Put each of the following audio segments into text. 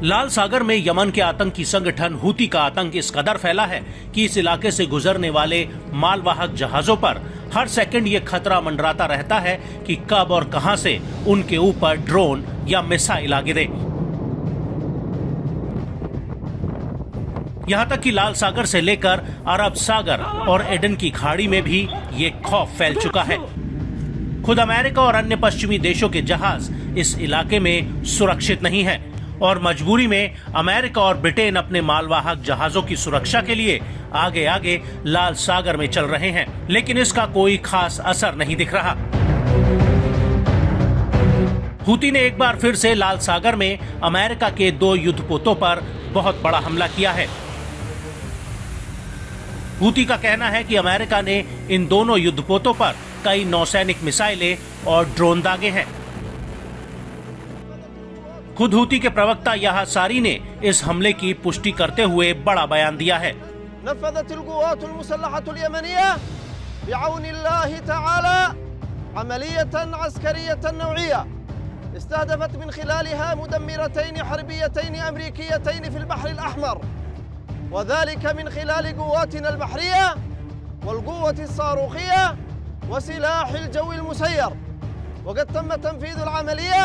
लाल सागर में यमन के आतंकी संगठन हूती का आतंक इस कदर फैला है कि इस इलाके से गुजरने वाले मालवाहक जहाजों पर हर सेकंड ये खतरा मंडराता रहता है कि कब और कहां से उनके ऊपर ड्रोन या मिसाइल आ गिरे। यहां तक कि लाल सागर से लेकर अरब सागर और एडन की खाड़ी में भी ये खौफ फैल चुका है। खुद अमेरिका और अन्य पश्चिमी देशों के जहाज इस इलाके में सुरक्षित नहीं है और मजबूरी में अमेरिका और ब्रिटेन अपने मालवाहक जहाजों की सुरक्षा के लिए आगे आगे लाल सागर में चल रहे हैं, लेकिन इसका कोई खास असर नहीं दिख रहा। हूती ने एक बार फिर से लाल सागर में अमेरिका के 2 युद्धपोतों पर बहुत बड़ा हमला किया है। हूती का कहना है कि अमेरिका ने इन दोनों युद्धपोतों पर कई नौसैनिक मिसाइलें और ड्रोन दागे हैं। खुद हूती के प्रवक्ता याह्या सारी ने इस हमले की पुष्टि करते हुए बड़ा बयान दिया है। नफ़ज़त अल-क़ुव्वात अल-मुसल्लहत अल-यमनिया बिअौन अल्लाह तआला अमलियतन अस्करियतन नौइया इस्तहदफत मिन खिलालिहा मुदम्मिरतैन हर्बियतैन अमरीकियतैन फिल बहर अल-अहमर वज़ालिका मिन खिलाल क़ुव्वातिना अल-बहरिया वल-क़ुव्वत अस-सारूखिया वसिलाह अल-जव अल-मुसय्यर वक़द तम तनफ़ीज़ अल-अमलिया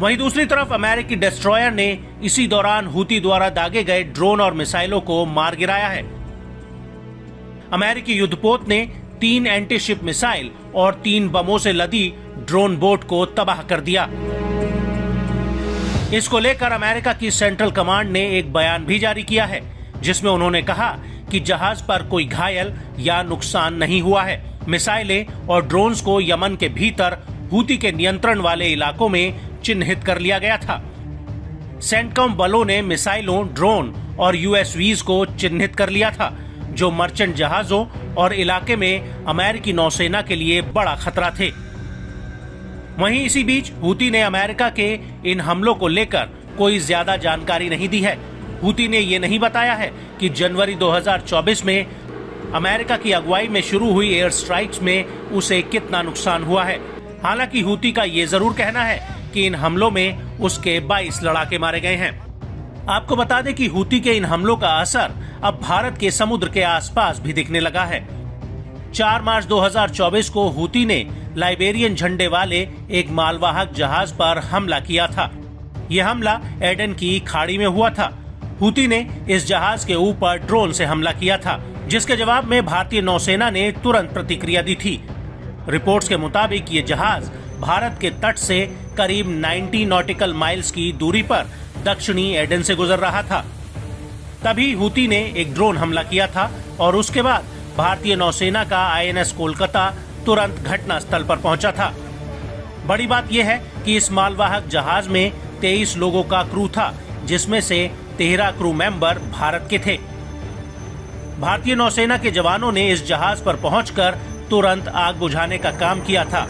वहीं दूसरी तरफ अमेरिकी डेस्ट्रॉयर ने इसी दौरान हूती द्वारा दागे गए ड्रोन और मिसाइलों को मार गिराया है। अमेरिकी युद्धपोत ने 3 एंटीशिप मिसाइल और 3 बमों से लदी ड्रोन बोट को तबाह कर दिया। इसको लेकर अमेरिका की सेंट्रल कमांड ने एक बयान भी जारी किया है, जिसमें उन्होंने कहा कि जहाज पर कोई घायल या नुकसान नहीं हुआ है। मिसाइलें और ड्रोन्स को यमन के भीतर हूती के नियंत्रण वाले इलाकों में चिन्हित कर लिया गया था। सेंटकॉम बलों ने मिसाइलों, ड्रोन और यूएसवीज को चिन्हित कर लिया था, जो मर्चेंट जहाजों और इलाके में अमेरिकी नौसेना के लिए बड़ा खतरा थे। वहीं इसी बीच हूती ने अमेरिका के इन हमलों को लेकर कोई ज्यादा जानकारी नहीं दी है। हूती ने ये नहीं बताया है कि जनवरी 2024 में अमेरिका की अगुवाई में शुरू हुई एयर स्ट्राइक्स में उसे कितना नुकसान हुआ है। हालांकि हूती का ये जरूर कहना है कि इन हमलों में उसके 22 लड़ाके मारे गए हैं। आपको बता दें कि हूती के इन हमलों का असर अब भारत के समुद्र के आसपास भी दिखने लगा है। 4 मार्च 2024 को हूती ने लाइबेरियन झंडे वाले एक मालवाहक जहाज पर हमला किया था। यह हमला एडन की खाड़ी में हुआ था। हूती ने इस जहाज के ऊपर ड्रोन से हमला किया था, जिसके जवाब में भारतीय नौसेना ने तुरंत प्रतिक्रिया दी थी। रिपोर्ट्स के मुताबिक ये जहाज भारत के तट से करीब 90 नॉटिकल माइल्स की दूरी पर दक्षिणी एडन से गुजर रहा था। तभी हूती ने एक ड्रोन हमला किया था और उसके बाद भारतीय नौसेना का INS कोलकाता तुरंत घटना स्थल पर पहुंचा था। बड़ी बात यह है कि इस मालवाहक जहाज में 23 लोगों का क्रू था, जिसमें से 13 क्रू मेंबर भारत के थे। भारतीय नौसेना के जवानों ने इस जहाज पर पहुंचकर तुरंत आग बुझाने का काम किया था।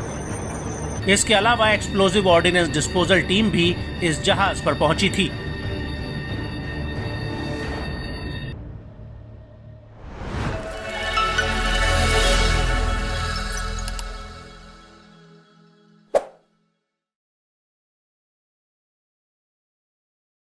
इसके अलावा एक्सप्लोजिव ऑर्डिनेंस डिस्पोजल टीम भी इस जहाज पर पहुंची थी।